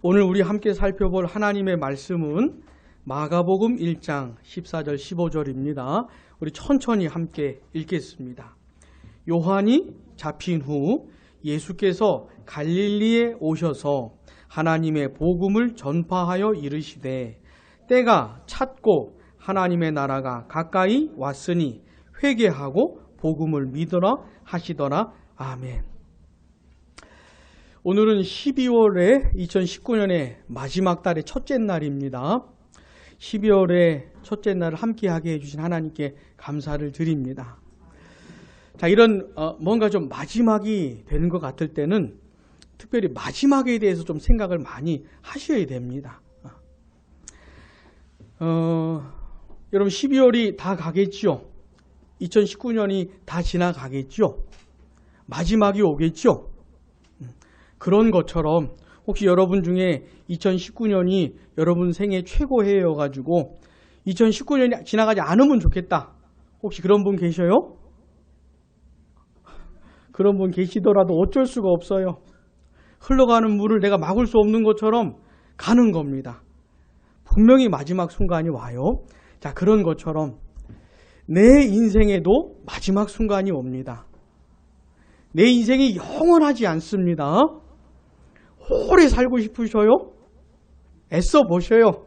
오늘 우리 함께 살펴볼 하나님의 말씀은 마가복음 1장 14절 15절입니다. 우리 천천히 함께 읽겠습니다. 요한이 잡힌 후 예수께서 갈릴리에 오셔서 하나님의 복음을 전파하여 이르시되 때가 찼고 하나님의 나라가 가까이 왔으니 회개하고 복음을 믿으라 하시더라. 아멘. 오늘은 12월에 2019년의 마지막 달의 첫째 날입니다. 12월의 첫째 날을 함께하게 해주신 하나님께 감사를 드립니다. 자, 이런 뭔가 좀 마지막이 되는 것 같을 때는 특별히 마지막에 대해서 좀 생각을 많이 하셔야 됩니다. 여러분 12월이 다 가겠죠. 2019년이 다 지나가겠죠. 마지막이 오겠죠. 그런 것처럼 혹시 여러분 중에 2019년이 여러분 생애 최고 해여가지고 2019년이 지나가지 않으면 좋겠다. 혹시 그런 분 계셔요? 그런 분 계시더라도 어쩔 수가 없어요. 흘러가는 물을 내가 막을 수 없는 것처럼 가는 겁니다. 분명히 마지막 순간이 와요. 자, 그런 것처럼 내 인생에도 마지막 순간이 옵니다. 내 인생이 영원하지 않습니다. 오래 살고 싶으셔요? 애써 보셔요.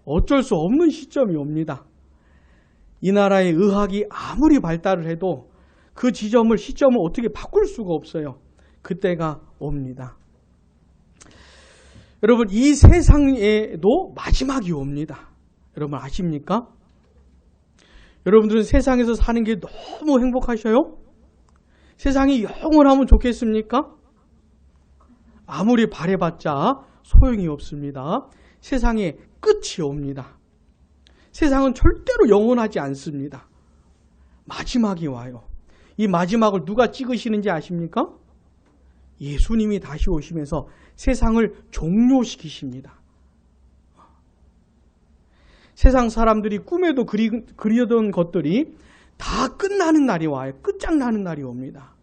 어쩔 수 없는 시점이 옵니다. 이 나라의 의학이 아무리 발달을 해도 그 시점을 어떻게 바꿀 수가 없어요. 그때가 옵니다. 여러분, 이 세상에도 마지막이 옵니다. 여러분 아십니까? 여러분들은 세상에서 사는 게 너무 행복하셔요? 세상이 영원하면 좋겠습니까? 아무리 바래봤자 소용이 없습니다. 세상에 끝이 옵니다. 세상은 절대로 영원하지 않습니다. 마지막이 와요. 이 마지막을 누가 찍으시는지 아십니까? 예수님이 다시 오시면서 세상을 종료시키십니다. 세상 사람들이 꿈에도 그리던 것들이 다 끝나는 날이 와요. 끝장나는 날이 옵니다.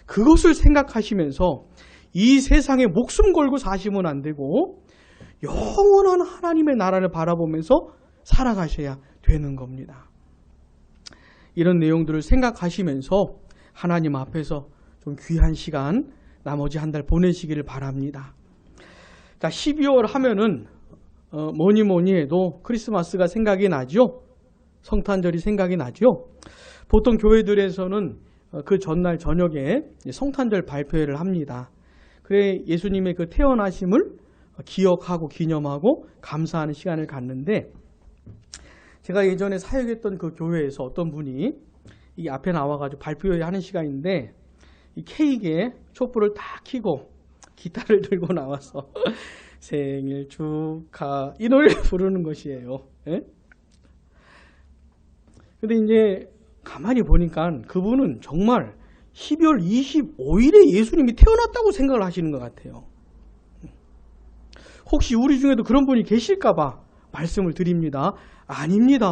그것을 생각하시면서 이 세상에 목숨 걸고 사시면 안 되고 영원한 하나님의 나라를 바라보면서 살아가셔야 되는 겁니다. 이런 내용들을 생각하시면서 하나님 앞에서 좀 귀한 시간 나머지 한 달 보내시기를 바랍니다. 자, 12월 하면은 뭐니 해도 크리스마스가 생각이 나죠. 성탄절이 생각이 나죠. 보통 교회들에서는 그 전날 저녁에 성탄절 발표회를 합니다. 그래 예수님의 그 태어나심을 기억하고 기념하고 감사하는 시간을 갖는데, 제가 예전에 사역했던 그 교회에서 어떤 분이 이 앞에 나와가지고 발표회 하는 시간인데 이 케이크에 촛불을 딱 켜고 기타를 들고 나와서 생일 축하 이 노래를 부르는 것이에요. 예? 근데 이제 가만히 보니까 그분은 정말 12월 25일에 예수님이 태어났다고 생각을 하시는 것 같아요. 혹시 우리 중에도 그런 분이 계실까봐 말씀을 드립니다. 아닙니다.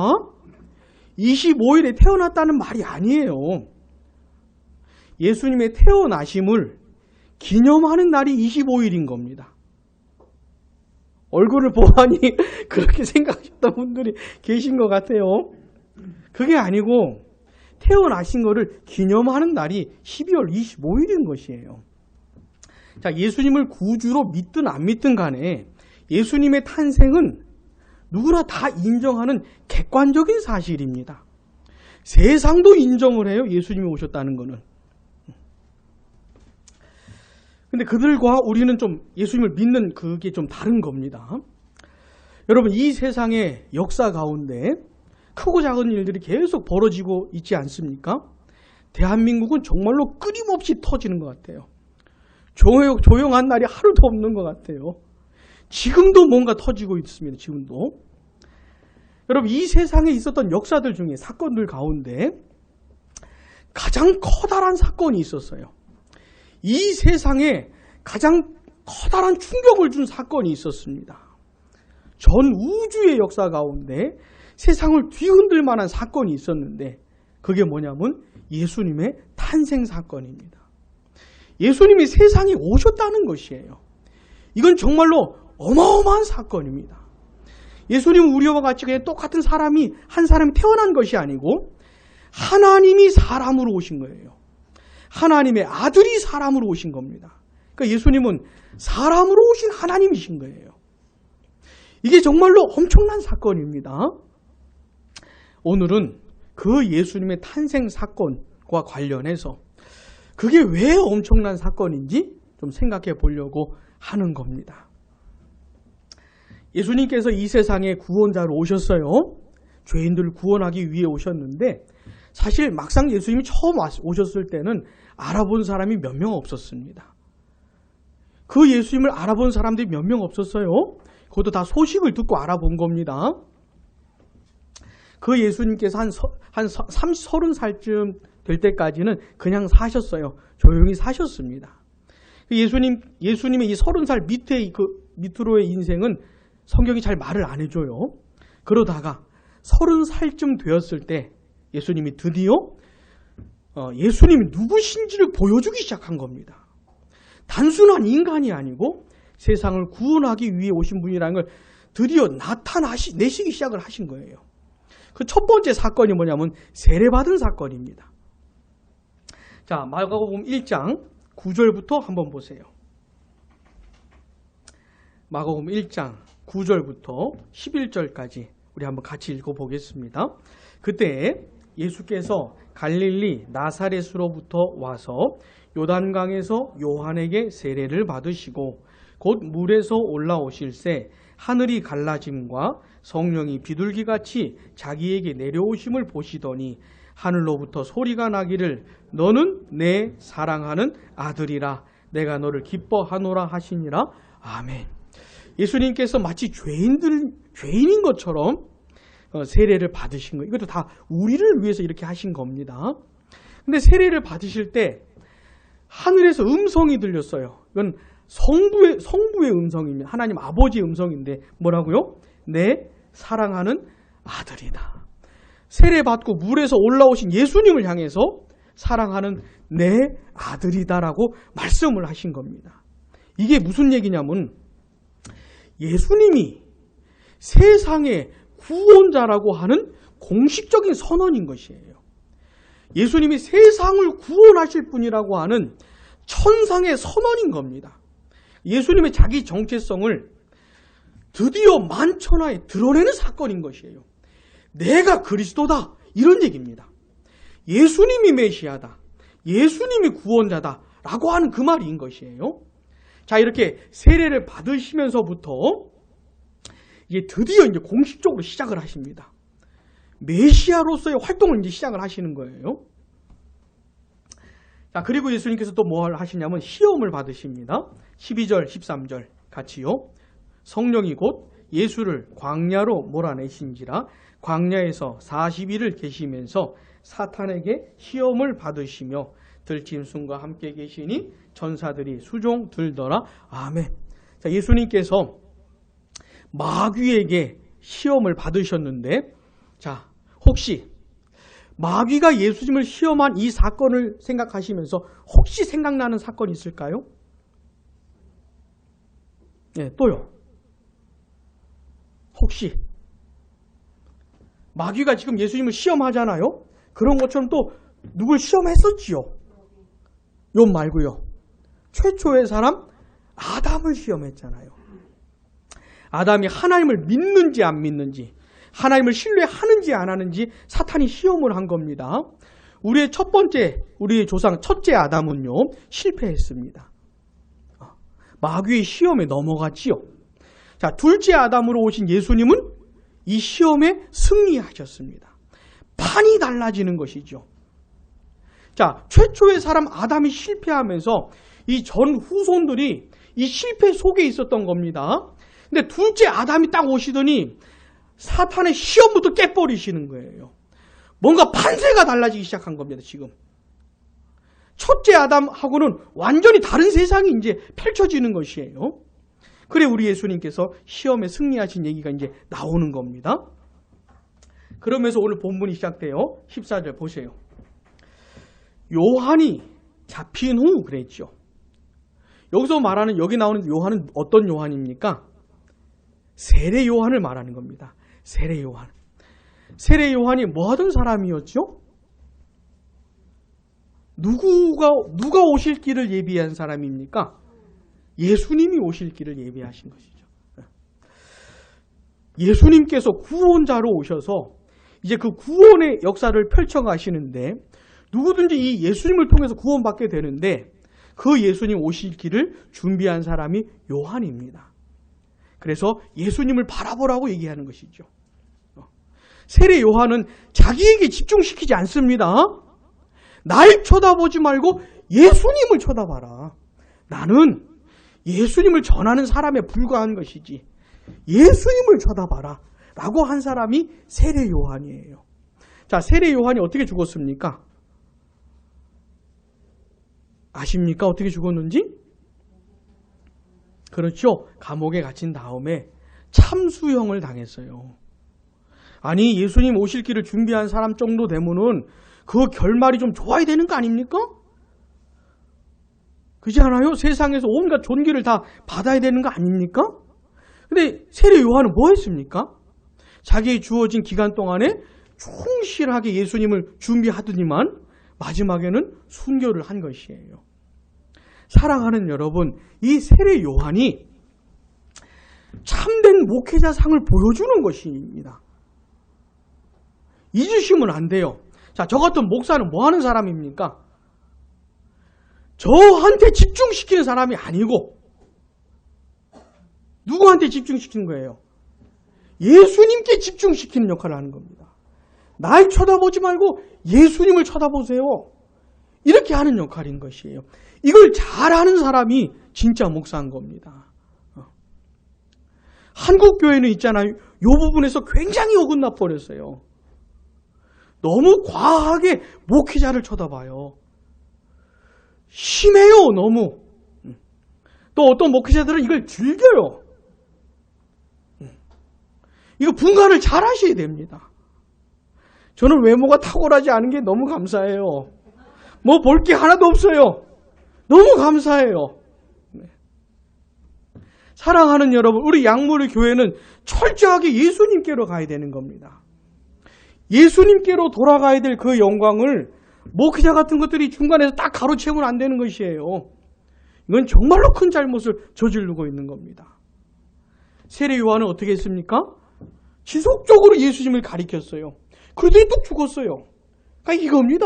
25일에 태어났다는 말이 아니에요. 예수님의 태어나심을 기념하는 날이 25일인 겁니다. 얼굴을 보아하니 그렇게 생각하셨던 분들이 계신 것 같아요. 그게 아니고 태어나신 것을 기념하는 날이 12월 25일인 것이에요. 자, 예수님을 구주로 믿든 안 믿든 간에 예수님의 탄생은 누구나 다 인정하는 객관적인 사실입니다. 세상도 인정을 해요. 예수님이 오셨다는 것은. 근데 그들과 우리는 좀 예수님을 믿는 그게 좀 다른 겁니다. 여러분, 이 세상의 역사 가운데 크고 작은 일들이 계속 벌어지고 있지 않습니까? 대한민국은 정말로 끊임없이 터지는 것 같아요. 조용한 날이 하루도 없는 것 같아요. 지금도 뭔가 터지고 있습니다. 지금도. 여러분, 이 세상에 있었던 역사들 중에 사건들 가운데 가장 커다란 사건이 있었어요. 이 세상에 가장 커다란 충격을 준 사건이 있었습니다. 전 우주의 역사 가운데 세상을 뒤흔들 만한 사건이 있었는데 그게 뭐냐면 예수님의 탄생 사건입니다. 예수님이 세상에 오셨다는 것이에요. 이건 정말로 어마어마한 사건입니다. 예수님은 우리와 같이 그냥 똑같은 한 사람이 태어난 것이 아니고 하나님이 사람으로 오신 거예요. 하나님의 아들이 사람으로 오신 겁니다. 그러니까 예수님은 사람으로 오신 하나님이신 거예요. 이게 정말로 엄청난 사건입니다. 오늘은 그 예수님의 탄생 사건과 관련해서 그게 왜 엄청난 사건인지 좀 생각해 보려고 하는 겁니다. 예수님께서 이 세상에 구원자로 오셨어요. 죄인들을 구원하기 위해 오셨는데 사실 막상 예수님이 처음 오셨을 때는 알아본 사람이 몇 명 없었습니다. 그 예수님을 알아본 사람들이 몇 명 없었어요. 그것도 다 소식을 듣고 알아본 겁니다. 그 예수님께서 한 30살쯤 될 때까지는 그냥 사셨어요. 조용히 사셨습니다. 예수님의 이 30살 밑으로의 인생은 성경이 잘 말을 안 해줘요. 그러다가 30살쯤 되었을 때 예수님이 드디어 예수님이 누구신지를 보여주기 시작한 겁니다. 단순한 인간이 아니고 세상을 구원하기 위해 오신 분이라는 걸 드디어 내시기 시작을 하신 거예요. 그 첫 번째 사건이 뭐냐면 세례받은 사건입니다. 자, 마가복음 1장 9절부터 한번 보세요. 마가복음 1장 9절부터 11절까지 우리 한번 같이 읽어보겠습니다. 그때 예수께서 갈릴리 나사렛으로부터 와서 요단강에서 요한에게 세례를 받으시고 곧 물에서 올라오실새 하늘이 갈라짐과 성령이 비둘기같이 자기에게 내려오심을 보시더니 하늘로부터 소리가 나기를 너는 내 사랑하는 아들이라 내가 너를 기뻐하노라 하시니라. 아멘. 예수님께서 마치 죄인인 것처럼 세례를 받으신 거예요. 이것도 다 우리를 위해서 이렇게 하신 겁니다. 근데 세례를 받으실 때 하늘에서 음성이 들렸어요. 이건 성부의 음성입니다. 하나님 아버지의 음성인데 뭐라고요? 내 사랑하는 아들이다. 세례받고 물에서 올라오신 예수님을 향해서 사랑하는 내 아들이다라고 말씀을 하신 겁니다. 이게 무슨 얘기냐면 예수님이 세상의 구원자라고 하는 공식적인 선언인 것이에요. 예수님이 세상을 구원하실 분이라고 하는 천상의 선언인 겁니다. 예수님의 자기 정체성을 드디어 만천하에 드러내는 사건인 것이에요. 내가 그리스도다 이런 얘기입니다. 예수님이 메시아다. 예수님이 구원자다 라고 하는 그 말인 것이에요. 자, 이렇게 세례를 받으시면서부터 이제 드디어 이제 공식적으로 시작을 하십니다. 메시아로서의 활동을 이제 시작을 하시는 거예요. 자, 그리고 예수님께서 또 뭘 하시냐면 시험을 받으십니다. 12절, 13절 같이요. 성령이 곧 예수를 광야로 몰아내신지라 광야에서 40일을 계시면서 사탄에게 시험을 받으시며 들짐승과 함께 계시니 천사들이 수종 들더라. 아멘. 자, 예수님께서 마귀에게 시험을 받으셨는데, 자, 혹시 마귀가 예수님을 시험한 이 사건을 생각하시면서 혹시 생각나는 사건이 있을까요? 네, 또요. 혹시 마귀가 지금 예수님을 시험하잖아요. 그런 것처럼 또 누굴 시험했었지요. 욥 말고요. 최초의 사람 아담을 시험했잖아요. 아담이 하나님을 믿는지 안 믿는지, 하나님을 신뢰하는지 안 하는지 사탄이 시험을 한 겁니다. 우리의 우리의 조상 첫째 아담은요, 실패했습니다. 마귀의 시험에 넘어갔지요. 자, 둘째 아담으로 오신 예수님은 이 시험에 승리하셨습니다. 판이 달라지는 것이죠. 자, 최초의 사람 아담이 실패하면서 이 전 후손들이 이 실패 속에 있었던 겁니다. 근데 둘째 아담이 딱 오시더니 사탄의 시험부터 깨버리시는 거예요. 뭔가 판세가 달라지기 시작한 겁니다, 지금. 첫째 아담하고는 완전히 다른 세상이 이제 펼쳐지는 것이에요. 그래, 우리 예수님께서 시험에 승리하신 얘기가 이제 나오는 겁니다. 그러면서 오늘 본문이 시작돼요. 14절 보세요. 요한이 잡힌 후 그랬죠. 여기서 말하는, 여기 나오는 요한은 어떤 요한입니까? 세례 요한을 말하는 겁니다. 세례 요한. 세례 요한이 뭐 하던 사람이었죠? 누가 오실 길을 예비한 사람입니까? 예수님이 오실 길을 예비하신 것이죠. 예수님께서 구원자로 오셔서 이제 그 구원의 역사를 펼쳐가시는데, 누구든지 이 예수님을 통해서 구원받게 되는데, 그 예수님 오실 길을 준비한 사람이 요한입니다. 그래서 예수님을 바라보라고 얘기하는 것이죠. 세례 요한은 자기에게 집중시키지 않습니다. 날 쳐다보지 말고 예수님을 쳐다봐라. 나는 예수님을 전하는 사람에 불과한 것이지 예수님을 쳐다봐라 라고 한 사람이 세례 요한이에요. 자, 세례 요한이 어떻게 죽었습니까? 아십니까? 어떻게 죽었는지? 그렇죠. 감옥에 갇힌 다음에 참수형을 당했어요. 아니, 예수님 오실 길을 준비한 사람 정도 되면은 그 결말이 좀 좋아야 되는 거 아닙니까? 그렇지 않아요? 세상에서 온갖 존귀를 다 받아야 되는 거 아닙니까? 근데 세례 요한은 뭐 했습니까? 자기의 주어진 기간 동안에 충실하게 예수님을 준비하더니만 마지막에는 순교를 한 것이에요. 사랑하는 여러분, 이 세례 요한이 참된 목회자상을 보여주는 것입니다. 잊으시면 안 돼요. 자, 저 같은 목사는 뭐 하는 사람입니까? 저한테 집중시키는 사람이 아니고 누구한테 집중시키는 거예요? 예수님께 집중시키는 역할을 하는 겁니다. 날 쳐다보지 말고 예수님을 쳐다보세요. 이렇게 하는 역할인 것이에요. 이걸 잘하는 사람이 진짜 목사인 겁니다. 한국 교회는 있잖아요. 이 부분에서 굉장히 어긋나 버렸어요. 너무 과하게 목회자를 쳐다봐요. 심해요, 너무. 또 어떤 목회자들은 이걸 즐겨요. 이거 분간을 잘 하셔야 됩니다. 저는 외모가 탁월하지 않은 게 너무 감사해요. 뭐 볼 게 하나도 없어요. 너무 감사해요. 사랑하는 여러분, 우리 양무리 교회는 철저하게 예수님께로 가야 되는 겁니다. 예수님께로 돌아가야 될 그 영광을 목회자 같은 것들이 중간에서 딱 가로채우면 안 되는 것이에요. 이건 정말로 큰 잘못을 저지르고 있는 겁니다. 세례 요한은 어떻게 했습니까? 지속적으로 예수님을 가리켰어요. 그러더니 뚝 죽었어요. 그러니까 이겁니다.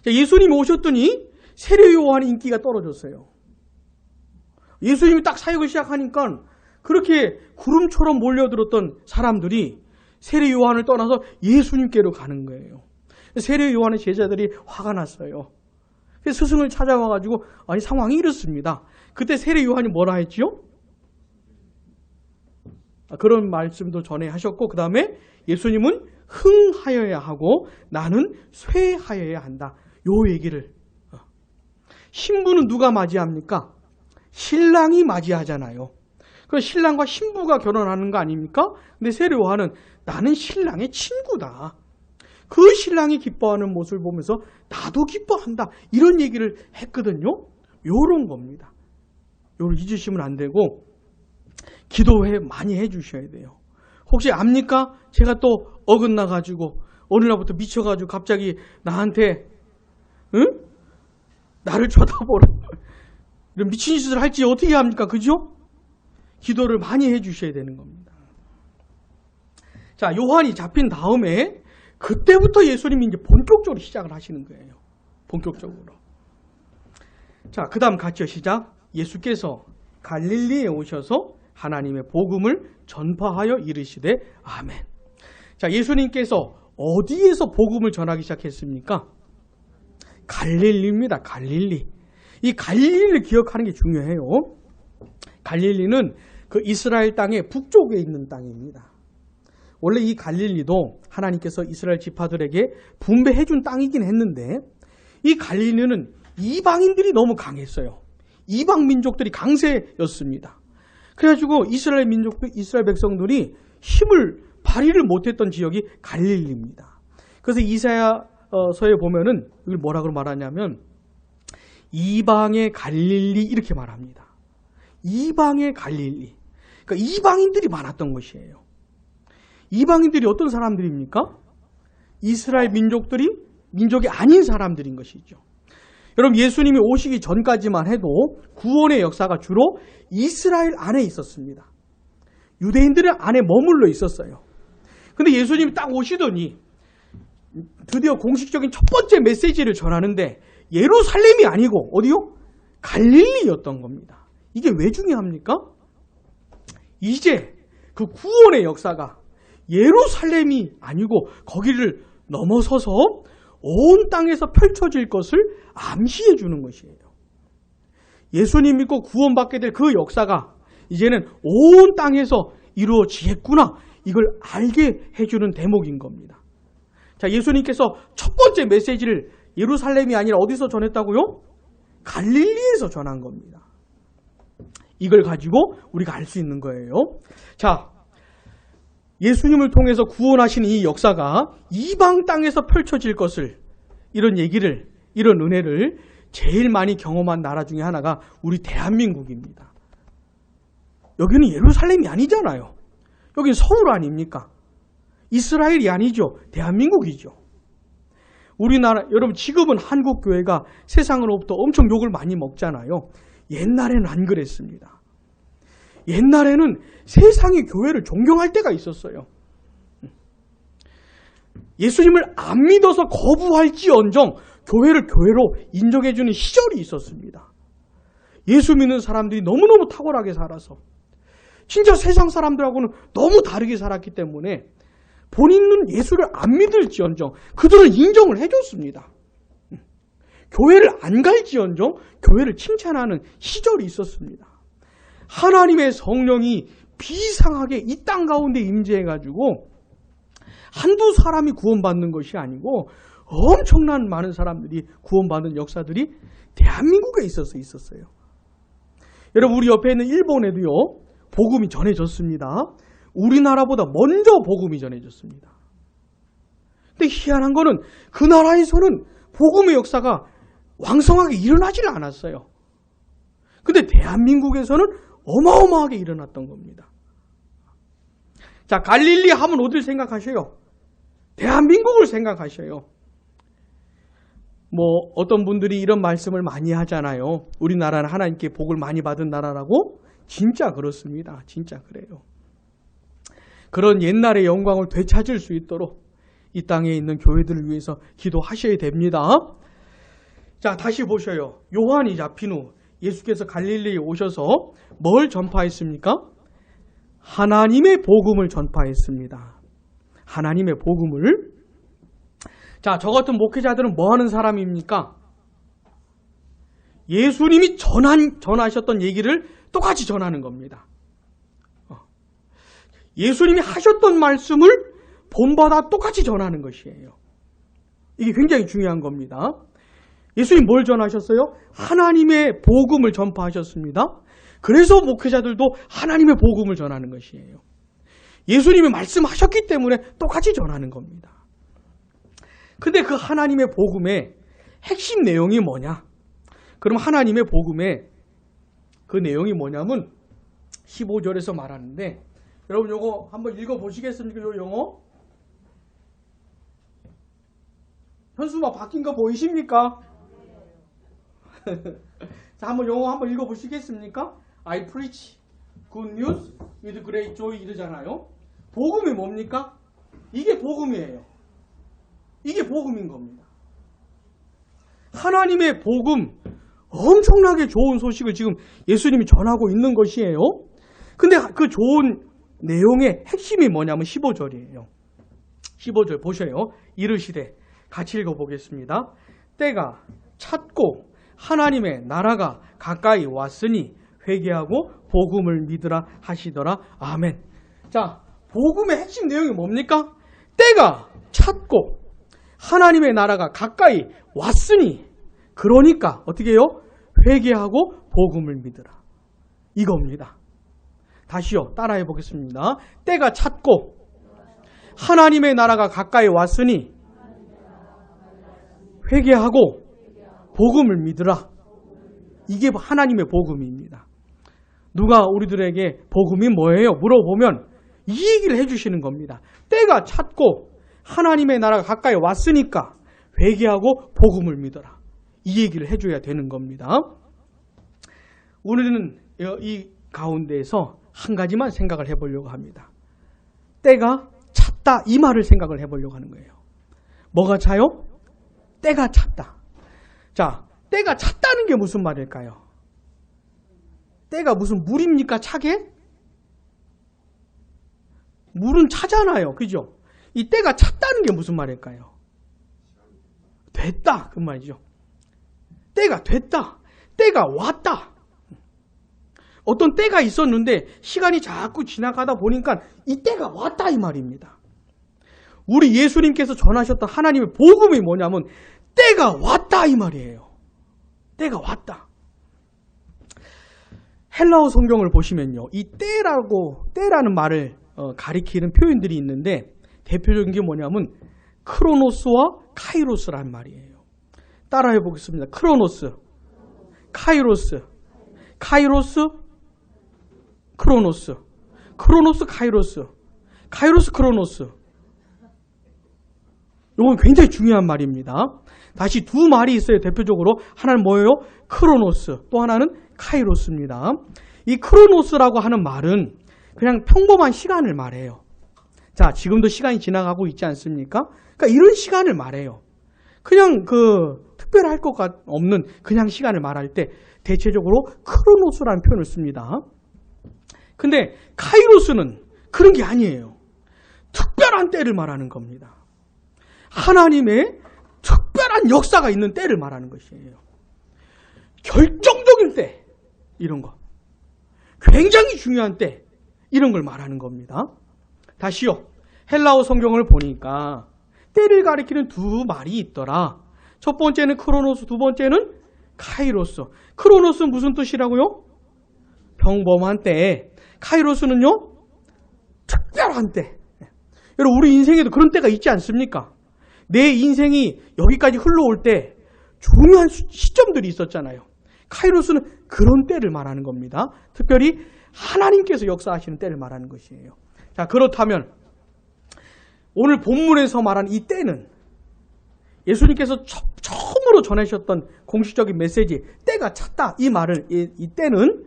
예수님이 오셨더니 세례 요한의 인기가 떨어졌어요. 예수님이 딱 사역을 시작하니까 그렇게 구름처럼 몰려들었던 사람들이 세례 요한을 떠나서 예수님께로 가는 거예요. 세례 요한의 제자들이 화가 났어요. 스승을 찾아와가지고 아니 상황이 이렇습니다. 그때 세례 요한이 뭐라 했지요? 그런 말씀도 전에 하셨고, 그 다음에 예수님은 흥하여야 하고 나는 쇠하여야 한다. 요 얘기를. 신부는 누가 맞이합니까? 신랑이 맞이하잖아요. 그 신랑과 신부가 결혼하는 거 아닙니까? 근데 세례 요한은 나는 신랑의 친구다. 그 신랑이 기뻐하는 모습을 보면서 나도 기뻐한다. 이런 얘기를 했거든요. 요런 겁니다. 요걸 잊으시면 안 되고 기도회 많이 해주셔야 돼요. 혹시 압니까? 제가 또 어긋나가지고 오늘날부터 미쳐가지고 갑자기 나한테 나를 쳐다보라 이런 미친 짓을 할지 어떻게 합니까? 그죠? 기도를 많이 해주셔야 되는 겁니다. 자, 요한이 잡힌 다음에 그때부터 예수님이 이제 본격적으로 시작을 하시는 거예요. 본격적으로. 자, 그 다음 같이요. 시작. 예수께서 갈릴리에 오셔서 하나님의 복음을 전파하여 이르시되 아멘. 자, 예수님께서 어디에서 복음을 전하기 시작했습니까? 갈릴리입니다. 갈릴리. 이 갈릴리를 기억하는 게 중요해요. 갈릴리는 그 이스라엘 땅의 북쪽에 있는 땅입니다. 원래 이 갈릴리도 하나님께서 이스라엘 지파들에게 분배해 준 땅이긴 했는데 이 갈릴리는 이방인들이 너무 강했어요. 이방 민족들이 강세였습니다. 그래가지고 이스라엘 민족들, 이스라엘 백성들이 힘을 발휘를 못했던 지역이 갈릴리입니다. 그래서 이사야서에 보면은 이걸 뭐라고 말하냐면 이방의 갈릴리 이렇게 말합니다. 이방의 갈릴리. 그러니까 이방인들이 많았던 것이에요. 이방인들이 어떤 사람들입니까? 이스라엘 민족이 아닌 사람들인 것이죠. 여러분, 예수님이 오시기 전까지만 해도 구원의 역사가 주로 이스라엘 안에 있었습니다. 유대인들 안에 머물러 있었어요. 근데 예수님이 딱 오시더니 드디어 공식적인 첫 번째 메시지를 전하는데 예루살렘이 아니고 어디요? 갈릴리였던 겁니다. 이게 왜 중요합니까? 이제 그 구원의 역사가 예루살렘이 아니고 거기를 넘어서서 온 땅에서 펼쳐질 것을 암시해 주는 것이에요. 예수님 믿고 구원받게 될 그 역사가 이제는 온 땅에서 이루어지겠구나. 이걸 알게 해주는 대목인 겁니다. 자, 예수님께서 첫 번째 메시지를 예루살렘이 아니라 어디서 전했다고요? 갈릴리에서 전한 겁니다. 이걸 가지고 우리가 알 수 있는 거예요. 자, 예수님을 통해서 구원하신 이 역사가 이방 땅에서 펼쳐질 것을, 이런 얘기를, 이런 은혜를 제일 많이 경험한 나라 중에 하나가 우리 대한민국입니다. 여기는 예루살렘이 아니잖아요. 여기는 서울 아닙니까? 이스라엘이 아니죠. 대한민국이죠. 우리나라, 여러분 지금은 한국교회가 세상으로부터 엄청 욕을 많이 먹잖아요. 옛날에는 안 그랬습니다. 옛날에는 세상이 교회를 존경할 때가 있었어요. 예수님을 안 믿어서 거부할지언정 교회를 교회로 인정해주는 시절이 있었습니다. 예수 믿는 사람들이 너무너무 탁월하게 살아서 진짜 세상 사람들하고는 너무 다르게 살았기 때문에 본인은 예수를 안 믿을지언정 그들을 인정을 해줬습니다. 교회를 안 갈지언정 교회를 칭찬하는 시절이 있었습니다. 하나님의 성령이 비상하게 이 땅 가운데 임재해가지고 한두 사람이 구원받는 것이 아니고 엄청난 많은 사람들이 구원받는 역사들이 대한민국에 있었어요. 여러분, 우리 옆에 있는 일본에도요, 복음이 전해졌습니다. 우리나라보다 먼저 복음이 전해졌습니다. 근데 희한한 거는 그 나라에서는 복음의 역사가 왕성하게 일어나지를 않았어요. 근데 대한민국에서는 어마어마하게 일어났던 겁니다. 자, 갈릴리 하면 어딜 생각하셔요? 대한민국을 생각하셔요. 뭐 어떤 분들이 이런 말씀을 많이 하잖아요. 우리나라는 하나님께 복을 많이 받은 나라라고. 진짜 그렇습니다. 진짜 그래요. 그런 옛날의 영광을 되찾을 수 있도록 이 땅에 있는 교회들을 위해서 기도하셔야 됩니다. 자, 다시 보셔요. 요한이 잡힌 후 예수께서 갈릴리에 오셔서 뭘 전파했습니까? 하나님의 복음을 전파했습니다. 하나님의 복음을. 자, 저 같은 목회자들은 뭐 하는 사람입니까? 예수님이 전하셨던 얘기를 똑같이 전하는 겁니다. 예수님이 하셨던 말씀을 본받아 똑같이 전하는 것이에요. 이게 굉장히 중요한 겁니다. 예수님 뭘 전하셨어요? 하나님의 복음을 전파하셨습니다. 그래서 목회자들도 하나님의 복음을 전하는 것이에요. 예수님이 말씀하셨기 때문에 똑같이 전하는 겁니다. 근데 그 하나님의 복음의 핵심 내용이 뭐냐? 그럼 하나님의 복음의 그 내용이 뭐냐면 15절에서 말하는데, 여러분 요거 한번 읽어보시겠습니까? 요 영어? 현수막 바뀐 거 보이십니까? 자, 한번 영어 한번 읽어보시겠습니까? I preach good news with great joy 이러잖아요. 복음이 뭡니까? 이게 복음이에요. 이게 복음인 겁니다. 하나님의 복음, 엄청나게 좋은 소식을 지금 예수님이 전하고 있는 것이에요. 근데 그 좋은 내용의 핵심이 뭐냐면 15절이에요. 15절 보셔요. 이르시되, 같이 읽어보겠습니다. 때가 찼고 하나님의 나라가 가까이 왔으니 회개하고 복음을 믿으라 하시더라. 아멘. 자, 복음의 핵심 내용이 뭡니까? 때가 찼고 하나님의 나라가 가까이 왔으니, 그러니까 어떻게 해요? 회개하고 복음을 믿으라. 이겁니다. 다시요. 따라해 보겠습니다. 때가 찼고 하나님의 나라가 가까이 왔으니 회개하고 복음을 믿으라. 이게 하나님의 복음입니다. 누가 우리들에게 복음이 뭐예요? 물어보면 이 얘기를 해주시는 겁니다. 때가 찼고 하나님의 나라가 가까이 왔으니까 회개하고 복음을 믿어라. 이 얘기를 해줘야 되는 겁니다. 오늘은 이 가운데에서 한 가지만 생각을 해보려고 합니다. 때가 찼다, 이 말을 생각을 해보려고 하는 거예요. 뭐가 차요? 때가 찼다. 자, 때가 찼다는 게 무슨 말일까요? 때가 무슨 물입니까? 차게? 물은 차잖아요. 그죠? 이 때가 찼다는 게 무슨 말일까요? 됐다. 그 말이죠. 때가 됐다. 때가 왔다. 어떤 때가 있었는데 시간이 자꾸 지나가다 보니까 이 때가 왔다 이 말입니다. 우리 예수님께서 전하셨던 하나님의 복음이 뭐냐면 때가 왔다 이 말이에요. 때가 왔다. 헬라어 성경을 보시면요. 이 때라는 말을 가리키는 표현들이 있는데 대표적인 게 뭐냐면 크로노스와 카이로스라는 말이에요. 따라해 보겠습니다. 크로노스, 카이로스, 카이로스, 크로노스, 크로노스, 카이로스, 카이로스, 크로노스. 이건 굉장히 중요한 말입니다. 다시 두 말이 있어요. 대표적으로 하나는 뭐예요? 크로노스, 또 하나는 카이로스입니다. 이 크로노스라고 하는 말은 그냥 평범한 시간을 말해요. 자, 지금도 시간이 지나가고 있지 않습니까? 그러니까 이런 시간을 말해요. 그냥 특별할 것 없는 그냥 시간을 말할 때 대체적으로 크로노스라는 표현을 씁니다. 근데 카이로스는 그런 게 아니에요. 특별한 때를 말하는 겁니다. 하나님의 특별한 역사가 있는 때를 말하는 것이에요. 결정적인 때, 이런 거. 굉장히 중요한 때, 이런 걸 말하는 겁니다. 다시요. 헬라어 성경을 보니까 때를 가리키는 두 말이 있더라. 첫 번째는 크로노스, 두 번째는 카이로스. 크로노스는 무슨 뜻이라고요? 평범한 때. 카이로스는요? 특별한 때. 여러분, 우리 인생에도 그런 때가 있지 않습니까? 내 인생이 여기까지 흘러올 때 중요한 시점들이 있었잖아요. 카이로스는 그런 때를 말하는 겁니다. 특별히 하나님께서 역사하시는 때를 말하는 것이에요. 자, 그렇다면 오늘 본문에서 말한 이 때는 예수님께서 처음으로 전하셨던 공식적인 메시지, 때가 찼다, 이 말을, 이 때는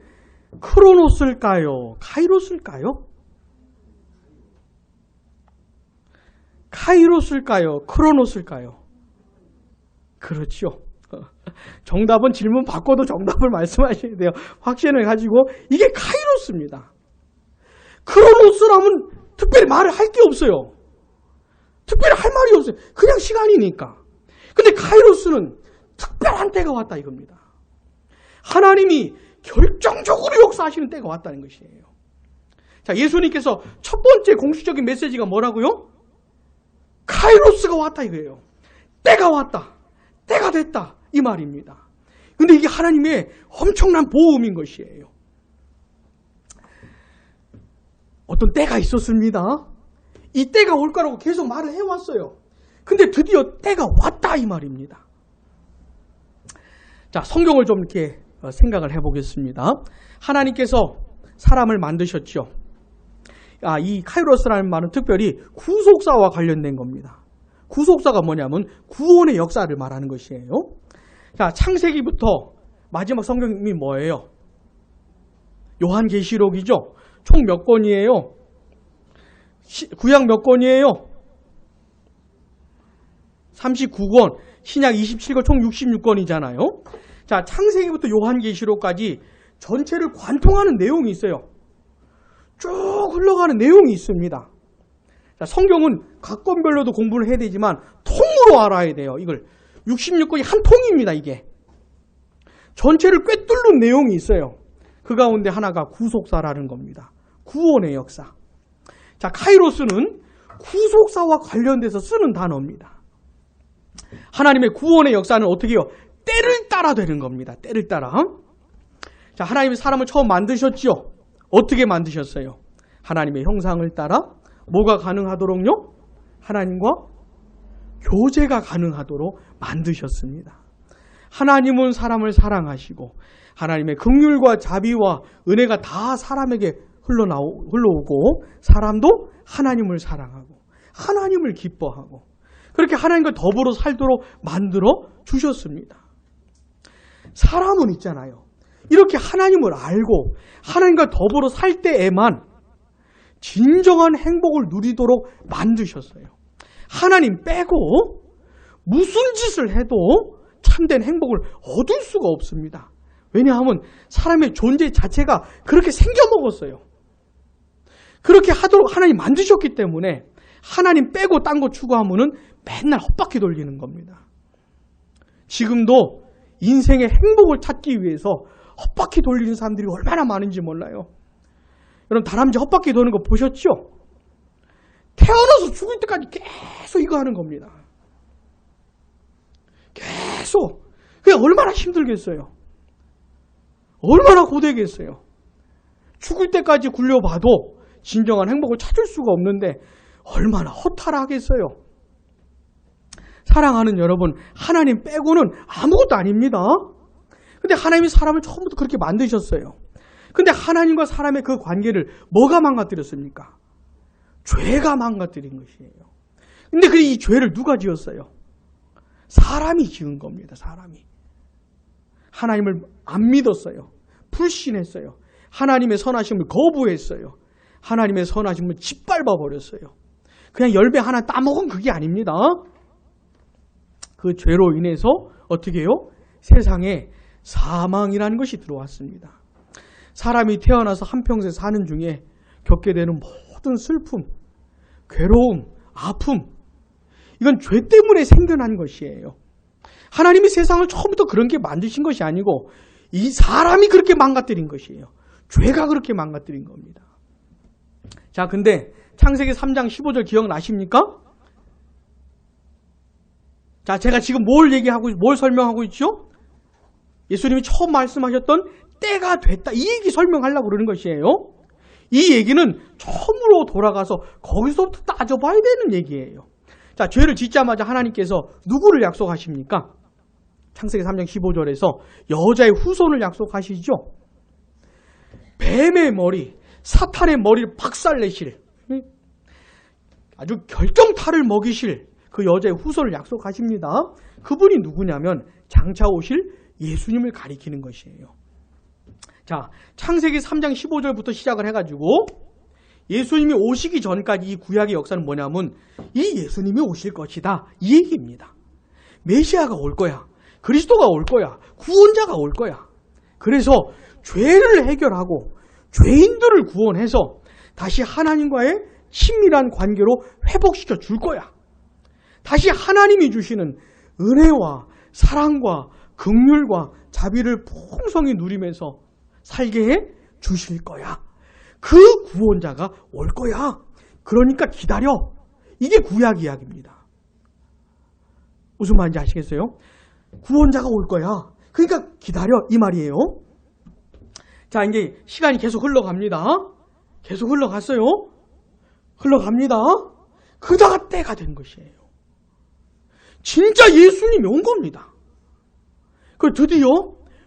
크로노스일까요? 카이로스일까요? 카이로스일까요? 크로노스일까요? 그렇죠. 정답은 질문 바꿔도 정답을 말씀하셔야 돼요. 확신을 가지고 이게 카이로스입니다. 크로노스라면 특별히 말을 할 게 없어요. 특별히 할 말이 없어요. 그냥 시간이니까. 근데 카이로스는 특별한 때가 왔다 이겁니다. 하나님이 결정적으로 역사하시는 때가 왔다는 것이에요. 자, 예수님께서 첫 번째 공식적인 메시지가 뭐라고요? 카이로스가 왔다 이거예요. 때가 왔다. 때가 됐다. 이 말입니다. 근데 이게 하나님의 엄청난 보험인 것이에요. 어떤 때가 있었습니다. 이 때가 올 거라고 계속 말을 해왔어요. 근데 드디어 때가 왔다 이 말입니다. 자, 성경을 좀 이렇게 생각을 해보겠습니다. 하나님께서 사람을 만드셨죠. 이 카이로스라는 말은 특별히 구속사와 관련된 겁니다. 구속사가 뭐냐면 구원의 역사를 말하는 것이에요. 자, 창세기부터 마지막 성경이 뭐예요? 요한계시록이죠. 총 몇 권이에요? 구약 몇 권이에요? 39권, 신약 27권, 총 66권이잖아요. 자, 창세기부터 요한계시록까지 전체를 관통하는 내용이 있어요. 쭉 흘러가는 내용이 있습니다. 자, 성경은 각 권별로도 공부를 해야 되지만 통으로 알아야 돼요. 이걸 66권이 한 통입니다. 이게 전체를 꿰뚫는 내용이 있어요. 그 가운데 하나가 구속사라는 겁니다. 구원의 역사. 자, 카이로스는 구속사와 관련돼서 쓰는 단어입니다. 하나님의 구원의 역사는 어떻게 해요? 때를 따라 되는 겁니다. 때를 따라. 자, 하나님이 사람을 처음 만드셨죠? 어떻게 만드셨어요? 하나님의 형상을 따라 뭐가 가능하도록요? 하나님과 교제가 가능하도록 만드셨습니다. 하나님은 사람을 사랑하시고 하나님의 긍휼과 자비와 은혜가 다 사람에게 흘러오고 사람도 하나님을 사랑하고 하나님을 기뻐하고 그렇게 하나님과 더불어 살도록 만들어 주셨습니다. 사람은 있잖아요. 이렇게 하나님을 알고 하나님과 더불어 살 때에만 진정한 행복을 누리도록 만드셨어요. 하나님 빼고 무슨 짓을 해도 참된 행복을 얻을 수가 없습니다. 왜냐하면 사람의 존재 자체가 그렇게 생겨먹었어요. 그렇게 하도록 하나님 만드셨기 때문에 하나님 빼고 딴 거 추구하면은 맨날 헛바퀴 돌리는 겁니다. 지금도 인생의 행복을 찾기 위해서 헛바퀴 돌리는 사람들이 얼마나 많은지 몰라요. 여러분 다람쥐 헛바퀴 도는 거 보셨죠? 태어나서 죽을 때까지 계속 이거 하는 겁니다. 계속. 그게 얼마나 힘들겠어요. 얼마나 고되겠어요. 죽을 때까지 굴려봐도 진정한 행복을 찾을 수가 없는데 얼마나 허탈하겠어요. 사랑하는 여러분, 하나님 빼고는 아무것도 아닙니다. 근데 하나님이 사람을 처음부터 그렇게 만드셨어요. 근데 하나님과 사람의 그 관계를 뭐가 망가뜨렸습니까? 죄가 망가뜨린 것이에요. 근데 이 죄를 누가 지었어요? 사람이 지은 겁니다. 사람이. 하나님을 안 믿었어요. 불신했어요. 하나님의 선하심을 거부했어요. 하나님의 선하심을 짓밟아 버렸어요. 그냥 열매 하나 따먹은 그게 아닙니다. 그 죄로 인해서 어떻게 해요? 세상에 사망이라는 것이 들어왔습니다. 사람이 태어나서 한평생 사는 중에 겪게 되는 모든 슬픔, 괴로움, 아픔, 이건 죄 때문에 생겨난 것이에요. 하나님이 세상을 처음부터 그런 게 만드신 것이 아니고 이 사람이 그렇게 망가뜨린 것이에요. 죄가 그렇게 망가뜨린 겁니다. 자, 근데 창세기 3장 15절 기억나십니까? 자, 제가 지금 뭘 설명하고 있죠? 예수님이 처음 말씀하셨던 때가 됐다. 이 얘기 설명하려고 그러는 것이에요. 이 얘기는 처음으로 돌아가서 거기서부터 따져봐야 되는 얘기예요. 자, 죄를 짓자마자 하나님께서 누구를 약속하십니까? 창세기 3장 15절에서 여자의 후손을 약속하시죠. 뱀의 머리, 사탄의 머리를 박살내실, 아주 결정타를 먹이실 그 여자의 후손을 약속하십니다. 그분이 누구냐면 장차 오실 예수님을 가리키는 것이에요. 자, 창세기 3장 15절부터 시작을 해가지고 예수님이 오시기 전까지 이 구약의 역사는 뭐냐면 이 예수님이 오실 것이다. 이 얘기입니다. 메시아가 올 거야. 그리스도가 올 거야. 구원자가 올 거야. 그래서 죄를 해결하고 죄인들을 구원해서 다시 하나님과의 친밀한 관계로 회복시켜 줄 거야. 다시 하나님이 주시는 은혜와 사랑과 긍휼과 자비를 풍성히 누리면서 살게 해 주실 거야. 그 구원자가 올 거야. 그러니까 기다려. 이게 구약 이야기입니다. 무슨 말인지 아시겠어요? 구원자가 올 거야. 그러니까 기다려. 이 말이에요. 자, 이제 시간이 계속 흘러갑니다. 계속 흘러갔어요. 흘러갑니다. 그다가 때가 된 것이에요. 진짜 예수님이 온 겁니다. 그 드디어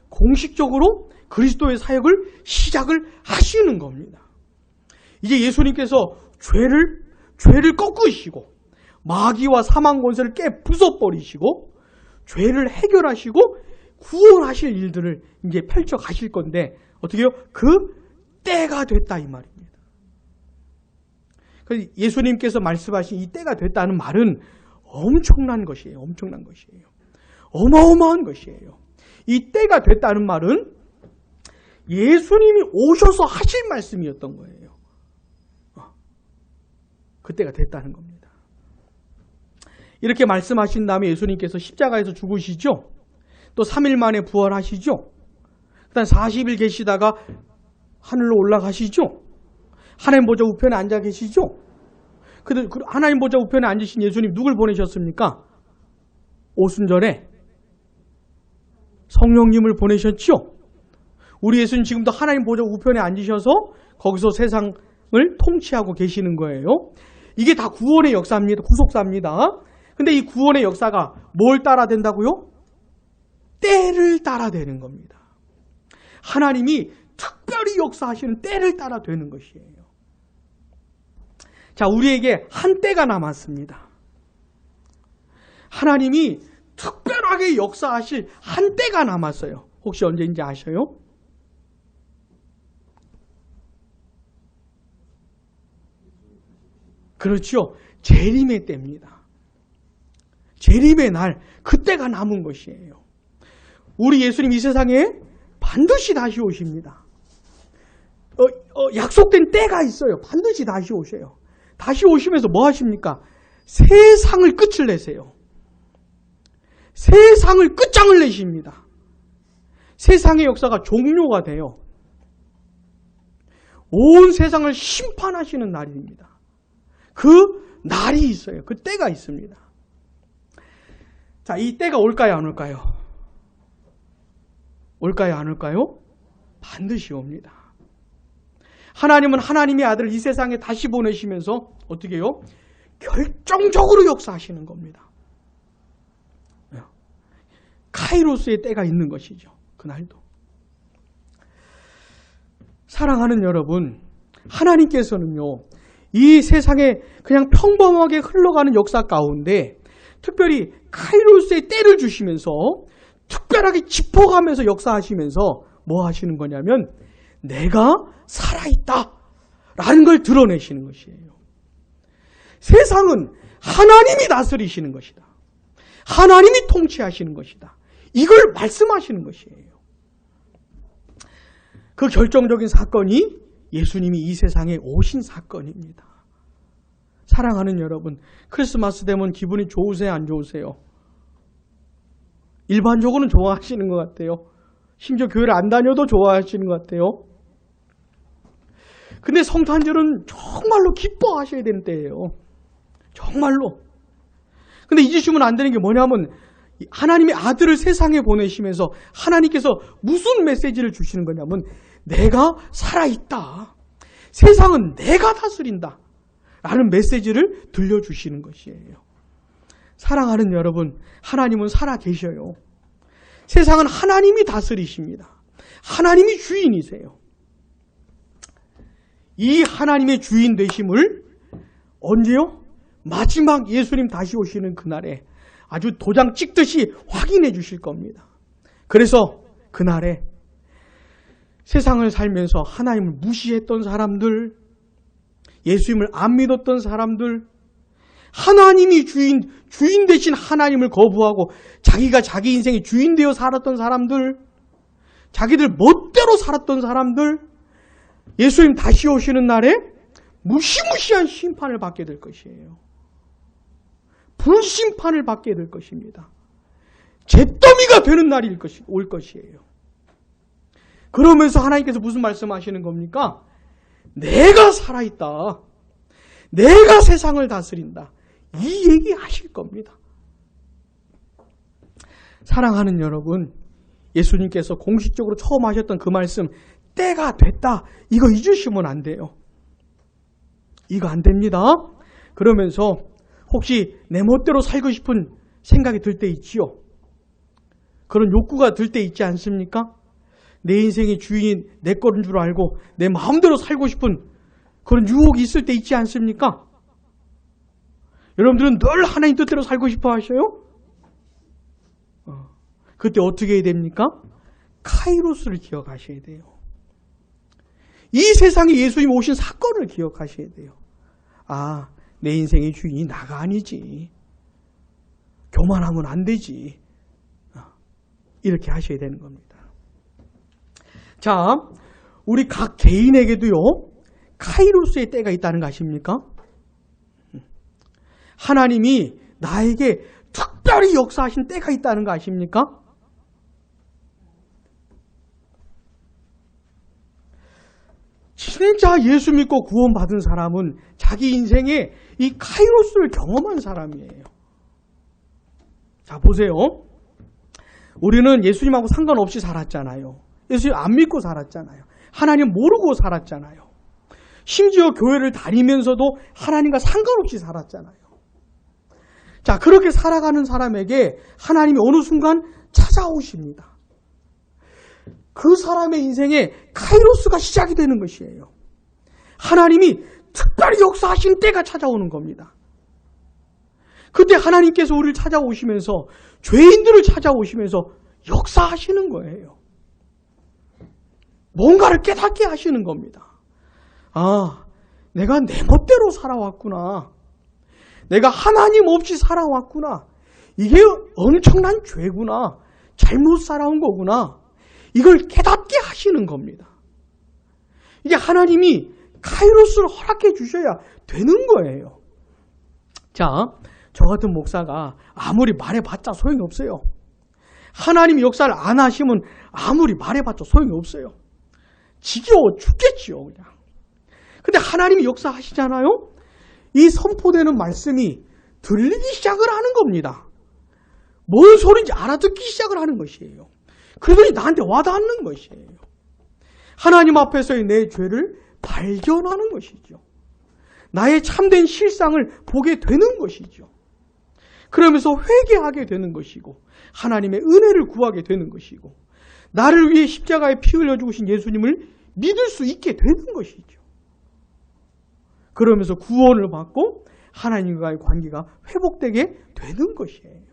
공식적으로 그리스도의 사역을 시작을 하시는 겁니다. 이제 예수님께서 죄를 꺾으시고 마귀와 사망 권세를 깨 부숴버리시고 죄를 해결하시고 구원하실 일들을 이제 펼쳐 가실 건데 어떻게 해요? 그 때가 됐다 이 말입니다. 그래서 예수님께서 말씀하신 이 때가 됐다는 말은 엄청난 것이에요. 엄청난 것이에요. 어마어마한 것이에요. 이 때가 됐다는 말은 예수님이 오셔서 하실 말씀이었던 거예요. 그때가 됐다는 겁니다. 이렇게 말씀하신 다음에 예수님께서 십자가에서 죽으시죠. 또 3일 만에 부활하시죠. 그다음 40일 계시다가 하늘로 올라가시죠. 하나님 보좌 우편에 앉아 계시죠. 근데 하나님 보좌 우편에 앉으신 예수님 누굴 보내셨습니까? 오순절에 성령님을 보내셨죠. 우리 예수님 지금도 하나님 보좌 우편에 앉으셔서 거기서 세상을 통치하고 계시는 거예요. 이게 다 구원의 역사입니다. 구속사입니다. 근데 이 구원의 역사가 뭘 따라 된다고요? 때를 따라 되는 겁니다. 하나님이 특별히 역사하시는 때를 따라 되는 것이에요. 자, 우리에게 한 때가 남았습니다. 하나님이 특별하게 역사하실 한 때가 남았어요. 혹시 언제인지 아셔요? 그렇죠. 재림의 때입니다. 재림의 날, 그때가 남은 것이에요. 우리 예수님 이 세상에 반드시 다시 오십니다. 약속된 때가 있어요. 반드시 다시 오셔요. 다시 오시면서 뭐 하십니까? 세상을 끝을 내세요. 세상을 끝장을 내십니다. 세상의 역사가 종료가 돼요. 온 세상을 심판하시는 날입니다. 그 날이 있어요. 그 때가 있습니다. 자, 이 때가 올까요, 안 올까요? 올까요, 안 올까요? 반드시 옵니다. 하나님은 하나님의 아들을 이 세상에 다시 보내시면서 어떻게 해요? 결정적으로 역사하시는 겁니다. 카이로스의 때가 있는 것이죠. 그날도. 사랑하는 여러분, 하나님께서는요, 이 세상에 그냥 평범하게 흘러가는 역사 가운데 특별히 카이로스의 때를 주시면서 특별하게 짚어가면서 역사하시면서 뭐 하시는 거냐면 내가 살아있다 라는 걸 드러내시는 것이에요. 세상은 하나님이 다스리시는 것이다. 하나님이 통치하시는 것이다. 이걸 말씀하시는 것이에요. 그 결정적인 사건이 예수님이 이 세상에 오신 사건입니다. 사랑하는 여러분, 크리스마스 되면 기분이 좋으세요, 안 좋으세요? 일반적으로는 좋아하시는 것 같아요. 심지어 교회를 안 다녀도 좋아하시는 것 같아요. 근데 성탄절은 정말로 기뻐하셔야 되는 때예요. 정말로. 근데 잊으시면 안 되는 게 뭐냐면 하나님의 아들을 세상에 보내시면서 하나님께서 무슨 메시지를 주시는 거냐면 내가 살아있다. 세상은 내가 다스린다. 라는 메시지를 들려주시는 것이에요. 사랑하는 여러분, 하나님은 살아계셔요. 세상은 하나님이 다스리십니다. 하나님이 주인이세요. 이 하나님의 주인 되심을 언제요? 마지막 예수님 다시 오시는 그날에 아주 도장 찍듯이 확인해 주실 겁니다. 그래서 그날에 세상을 살면서 하나님을 무시했던 사람들, 예수님을 안 믿었던 사람들, 하나님이 주인 대신 하나님을 거부하고 자기가 자기 인생의 주인 되어 살았던 사람들, 자기들 멋대로 살았던 사람들, 예수님 다시 오시는 날에 무시무시한 심판을 받게 될 것이에요. 불심판을 받게 될 것입니다. 잿더미가 되는 날이 올 것이에요. 그러면서 하나님께서 무슨 말씀하시는 겁니까? 내가 살아있다. 내가 세상을 다스린다. 이 얘기 하실 겁니다. 사랑하는 여러분, 예수님께서 공식적으로 처음 하셨던 그 말씀, 때가 됐다. 이거 잊으시면 안 돼요. 이거 안 됩니다. 그러면서 혹시 내 멋대로 살고 싶은 생각이 들 때 있지요? 그런 욕구가 들 때 있지 않습니까? 내 인생의 주인 내 거인 줄 알고 내 마음대로 살고 싶은 그런 유혹이 있을 때 있지 않습니까? 여러분들은 늘 하나님 뜻대로 살고 싶어 하셔요? 그때 어떻게 해야 됩니까? 카이로스를 기억하셔야 돼요. 이 세상에 예수님 오신 사건을 기억하셔야 돼요. 아, 내 인생의 주인이 나가 아니지. 교만하면 안 되지. 이렇게 하셔야 되는 겁니다. 자, 우리 각 개인에게도요, 카이로스의 때가 있다는 거 아십니까? 하나님이 나에게 특별히 역사하신 때가 있다는 거 아십니까? 진짜 예수 믿고 구원받은 사람은 자기 인생에 이 카이로스를 경험한 사람이에요. 자, 보세요. 우리는 예수님하고 상관없이 살았잖아요. 예수님 안 믿고 살았잖아요. 하나님 모르고 살았잖아요. 심지어 교회를 다니면서도 하나님과 상관없이 살았잖아요. 자, 그렇게 살아가는 사람에게 하나님이 어느 순간 찾아오십니다. 그 사람의 인생에 카이로스가 시작이 되는 것이에요. 하나님이 특별히 역사하시는 때가 찾아오는 겁니다. 그때 하나님께서 우리를 찾아오시면서 죄인들을 찾아오시면서 역사하시는 거예요. 뭔가를 깨닫게 하시는 겁니다. 아, 내가 내 멋대로 살아왔구나. 내가 하나님 없이 살아왔구나. 이게 엄청난 죄구나. 잘못 살아온 거구나. 이걸 깨닫게 하시는 겁니다. 이게 하나님이 카이로스를 허락해 주셔야 되는 거예요. 자, 저 같은 목사가 아무리 말해봤자 소용이 없어요. 하나님이 역사를 안 하시면 아무리 말해봤자 소용이 없어요. 지겨워 죽겠지요, 그냥. 근데 하나님이 역사하시잖아요? 이 선포되는 말씀이 들리기 시작을 하는 겁니다. 뭔 소리인지 알아듣기 시작을 하는 것이에요. 그러더니 나한테 와닿는 것이에요. 하나님 앞에서의 내 죄를 발견하는 것이죠. 나의 참된 실상을 보게 되는 것이죠. 그러면서 회개하게 되는 것이고 하나님의 은혜를 구하게 되는 것이고 나를 위해 십자가에 피 흘려 죽으신 예수님을 믿을 수 있게 되는 것이죠. 그러면서 구원을 받고 하나님과의 관계가 회복되게 되는 것이에요.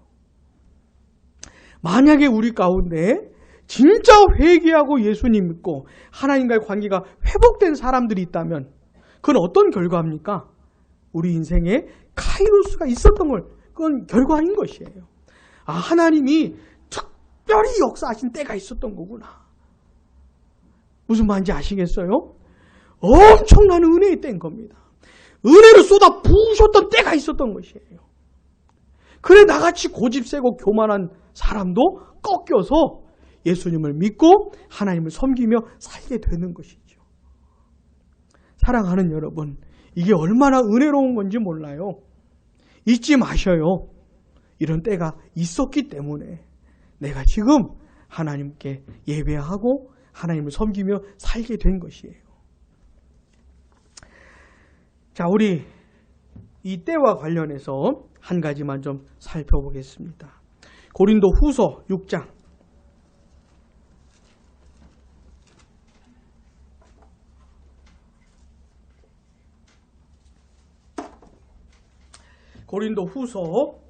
만약에 우리 가운데 진짜 회개하고 예수님 믿고 하나님과의 관계가 회복된 사람들이 있다면 그건 어떤 결과입니까? 우리 인생에 카이로스가 있었던 걸 그건 결과인 것이에요. 아, 하나님이 특별히 역사하신 때가 있었던 거구나. 무슨 말인지 아시겠어요? 엄청난 은혜의 때인 겁니다. 은혜를 쏟아 부으셨던 때가 있었던 것이에요. 그래 나같이 고집세고 교만한 사람도 꺾여서 예수님을 믿고 하나님을 섬기며 살게 되는 것이죠. 사랑하는 여러분, 이게 얼마나 은혜로운 건지 몰라요. 잊지 마셔요. 이런 때가 있었기 때문에 내가 지금 하나님께 예배하고 하나님을 섬기며 살게 된 것이에요. 자, 우리 이 때와 관련해서 한 가지만 좀 살펴보겠습니다. 고린도 후서 6장. 고린도 후서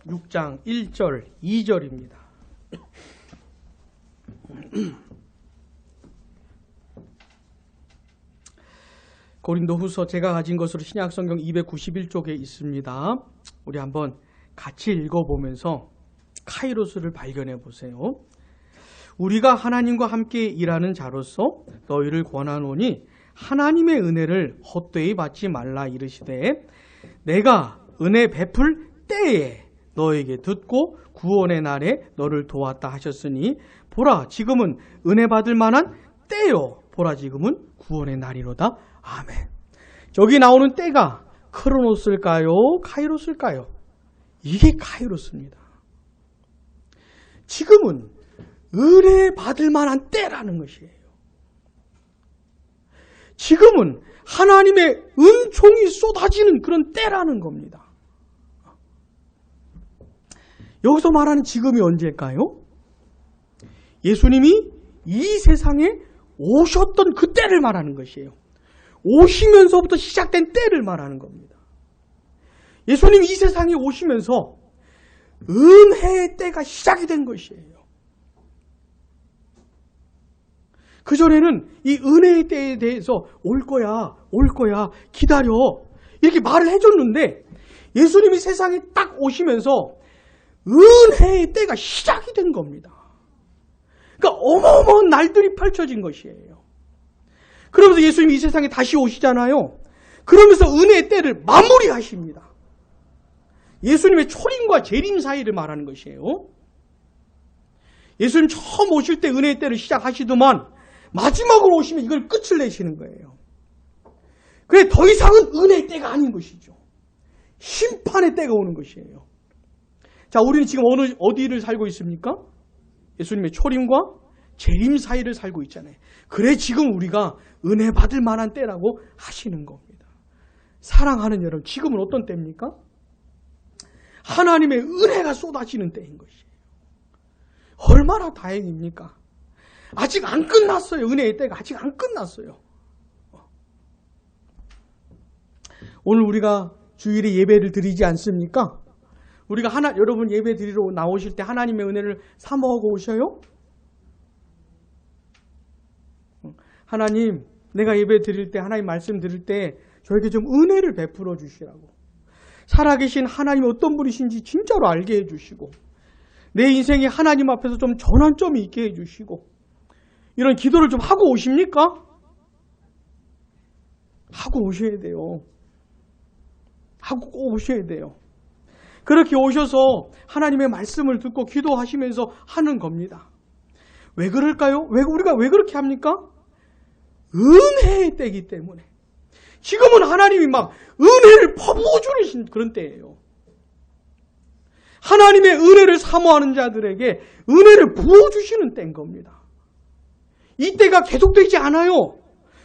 6장 1절, 2절입니다. 고린도 후서 제가 가진 것으로 신약성경 291쪽에 있습니다. 우리 한번 같이 읽어보면서 카이로스를 발견해 보세요. 우리가 하나님과 함께 일하는 자로서 너희를 권하노니 하나님의 은혜를 헛되이 받지 말라 이르시되 내가 은혜 베풀 때에 너에게 듣고 구원의 날에 너를 도왔다 하셨으니 보라 지금은 은혜 받을 만한 때요 보라 지금은 구원의 날이로다. 아멘. 저기 나오는 때가 크로노스일까요? 카이로스일까요? 이게 카이로스입니다. 지금은 은혜 받을 만한 때라는 것이에요. 지금은 하나님의 은총이 쏟아지는 그런 때라는 겁니다. 여기서 말하는 지금이 언제일까요? 예수님이 이 세상에 오셨던 그 때를 말하는 것이에요. 오시면서부터 시작된 때를 말하는 겁니다. 예수님이 이 세상에 오시면서 은혜의 때가 시작이 된 것이에요. 그전에는 이 은혜의 때에 대해서 올 거야, 기다려 이렇게 말을 해줬는데 예수님이 세상에 딱 오시면서 은혜의 때가 시작이 된 겁니다. 그러니까 어마어마한 날들이 펼쳐진 것이에요. 그러면서 예수님이 이 세상에 다시 오시잖아요. 그러면서 은혜의 때를 마무리하십니다. 예수님의 초림과 재림 사이를 말하는 것이에요. 예수님 처음 오실 때 은혜의 때를 시작하시더만 마지막으로 오시면 이걸 끝을 내시는 거예요. 그래 더 이상은 은혜의 때가 아닌 것이죠. 심판의 때가 오는 것이에요. 자, 우리는 지금 어디를 살고 있습니까? 예수님의 초림과 재림 사이를 살고 있잖아요. 그래 지금 우리가 은혜 받을 만한 때라고 하시는 겁니다. 사랑하는 여러분, 지금은 어떤 때입니까? 하나님의 은혜가 쏟아지는 때인 것이에요. 얼마나 다행입니까? 아직 안 끝났어요. 은혜의 때가 아직 안 끝났어요. 오늘 우리가 주일에 예배를 드리지 않습니까? 우리가 여러분 예배 드리러 나오실 때 하나님의 은혜를 사모하고 오셔요? 하나님, 내가 예배 드릴 때, 하나님 말씀 드릴 때 저에게 좀 은혜를 베풀어 주시라고. 살아계신 하나님이 어떤 분이신지 진짜로 알게 해주시고, 내 인생에 하나님 앞에서 좀 전환점이 있게 해주시고, 이런 기도를 좀 하고 오십니까? 하고 오셔야 돼요. 하고 꼭 오셔야 돼요. 그렇게 오셔서 하나님의 말씀을 듣고 기도하시면서 하는 겁니다. 왜 그럴까요? 우리가 왜 그렇게 합니까? 은혜의 때이기 때문에. 지금은 하나님이 막 은혜를 퍼부어주는 그런 때예요. 하나님의 은혜를 사모하는 자들에게 은혜를 부어주시는 때인 겁니다. 이 때가 계속되지 않아요.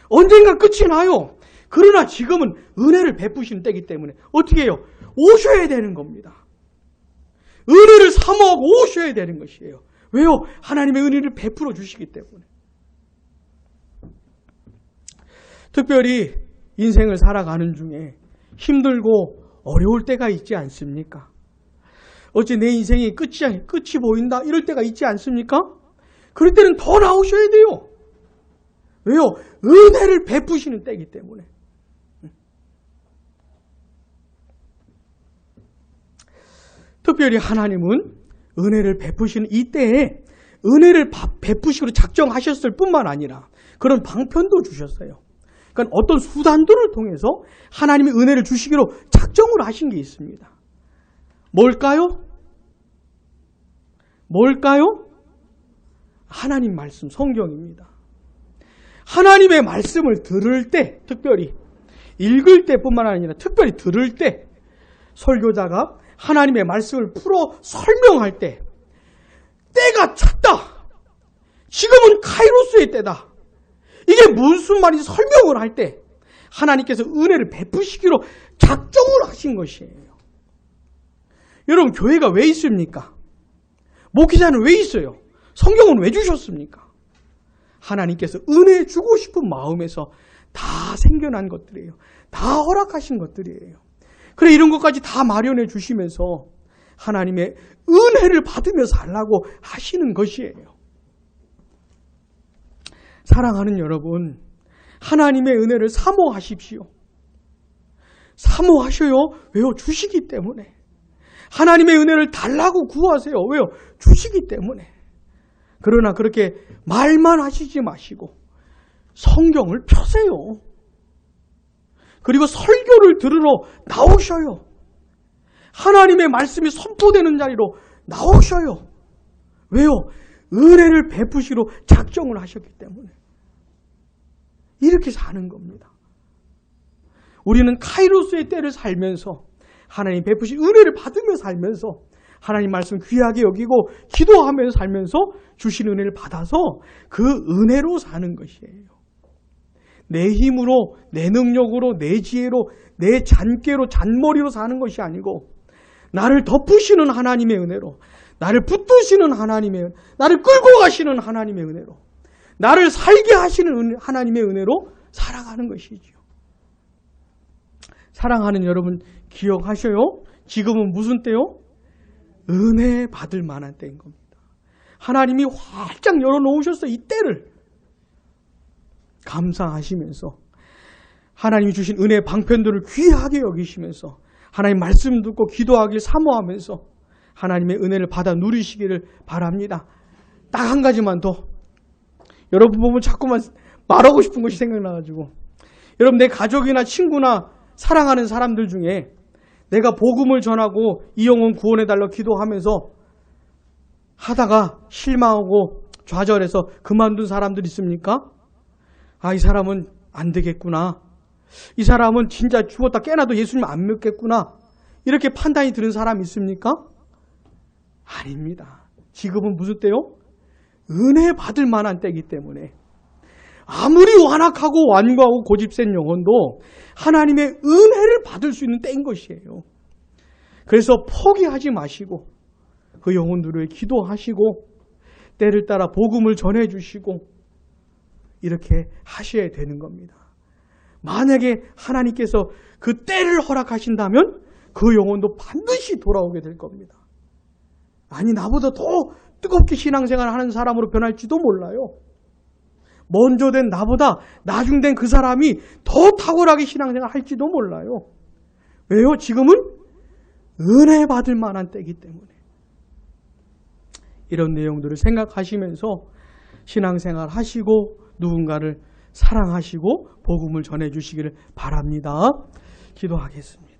언젠가 끝이 나요. 그러나 지금은 은혜를 베푸시는 때이기 때문에 어떻게 해요? 오셔야 되는 겁니다. 은혜를 사모하고 오셔야 되는 것이에요. 왜요? 하나님의 은혜를 베풀어 주시기 때문에. 특별히 인생을 살아가는 중에 힘들고 어려울 때가 있지 않습니까? 어째 내 인생이 끝이 보인다 이럴 때가 있지 않습니까? 그럴 때는 더 나오셔야 돼요. 왜요? 은혜를 베푸시는 때이기 때문에. 특별히 하나님은 은혜를 베푸시는 이때에 은혜를 베푸시기로 작정하셨을 뿐만 아니라 그런 방편도 주셨어요. 그러니까 어떤 수단들을 통해서 하나님이 은혜를 주시기로 작정을 하신 게 있습니다. 뭘까요? 하나님 말씀, 성경입니다. 하나님의 말씀을 들을 때, 특별히 읽을 때뿐만 아니라 특별히 들을 때 설교자가 하나님의 말씀을 풀어 설명할 때 때가 찼다. 지금은 카이로스의 때다. 이게 무슨 말인지 설명을 할 때 하나님께서 은혜를 베푸시기로 작정을 하신 것이에요. 여러분, 교회가 왜 있습니까? 목회자는 왜 있어요? 성경은 왜 주셨습니까? 하나님께서 은혜 주고 싶은 마음에서 다 생겨난 것들이에요. 다 허락하신 것들이에요. 그래, 이런 것까지 다 마련해 주시면서 하나님의 은혜를 받으며 살라고 하시는 것이에요. 사랑하는 여러분, 하나님의 은혜를 사모하십시오. 사모하셔요. 왜요? 주시기 때문에. 하나님의 은혜를 달라고 구하세요. 왜요? 주시기 때문에. 그러나 그렇게 말만 하시지 마시고 성경을 펴세요. 그리고 설교를 들으러 나오셔요. 하나님의 말씀이 선포되는 자리로 나오셔요. 왜요? 은혜를 베푸시로 작정을 하셨기 때문에. 이렇게 사는 겁니다. 우리는 카이로스의 때를 살면서 하나님 베푸신 은혜를 받으며 살면서 하나님 말씀 귀하게 여기고 기도하면서 살면서 주신 은혜를 받아서 그 은혜로 사는 것이에요. 내 힘으로, 내 능력으로, 내 지혜로, 내 잔꾀로, 잔머리로 사는 것이 아니고 나를 덮으시는 하나님의 은혜로, 나를 붙드시는 하나님의 은혜, 나를 끌고 가시는 하나님의 은혜로, 나를 살게 하시는 하나님의 은혜로 살아가는 것이지요. 사랑하는 여러분, 기억하셔요? 지금은 무슨 때요? 은혜 받을 만한 때인 겁니다. 하나님이 활짝 열어놓으셨어. 이 때를 감사하시면서 하나님이 주신 은혜 방편들을 귀하게 여기시면서 하나님 말씀 듣고 기도하길 사모하면서 하나님의 은혜를 받아 누리시기를 바랍니다. 딱 한 가지만 더. 여러분 보면 자꾸만 말하고 싶은 것이 생각나가지고, 여러분, 내 가족이나 친구나 사랑하는 사람들 중에 내가 복음을 전하고 이 영혼 구원해달라고 기도하면서 하다가 실망하고 좌절해서 그만둔 사람들 있습니까? 아, 이 사람은 안 되겠구나. 이 사람은 진짜 죽었다 깨나도 예수님 안 믿겠구나. 이렇게 판단이 드는 사람 있습니까? 아닙니다. 지금은 무슨 때요? 은혜 받을 만한 때이기 때문에 아무리 완악하고 완고하고 고집센 영혼도 하나님의 은혜를 받을 수 있는 때인 것이에요. 그래서 포기하지 마시고 그 영혼들을 기도하시고 때를 따라 복음을 전해주시고 이렇게 하셔야 되는 겁니다. 만약에 하나님께서 그 때를 허락하신다면 그 영혼도 반드시 돌아오게 될 겁니다. 아니, 나보다 더 뜨겁게 신앙생활을 하는 사람으로 변할지도 몰라요. 먼저 된 나보다 나중된 그 사람이 더 탁월하게 신앙생활 할지도 몰라요. 왜요? 지금은 은혜 받을 만한 때이기 때문에. 이런 내용들을 생각하시면서 신앙생활 하시고 누군가를 사랑하시고 복음을 전해주시기를 바랍니다. 기도하겠습니다.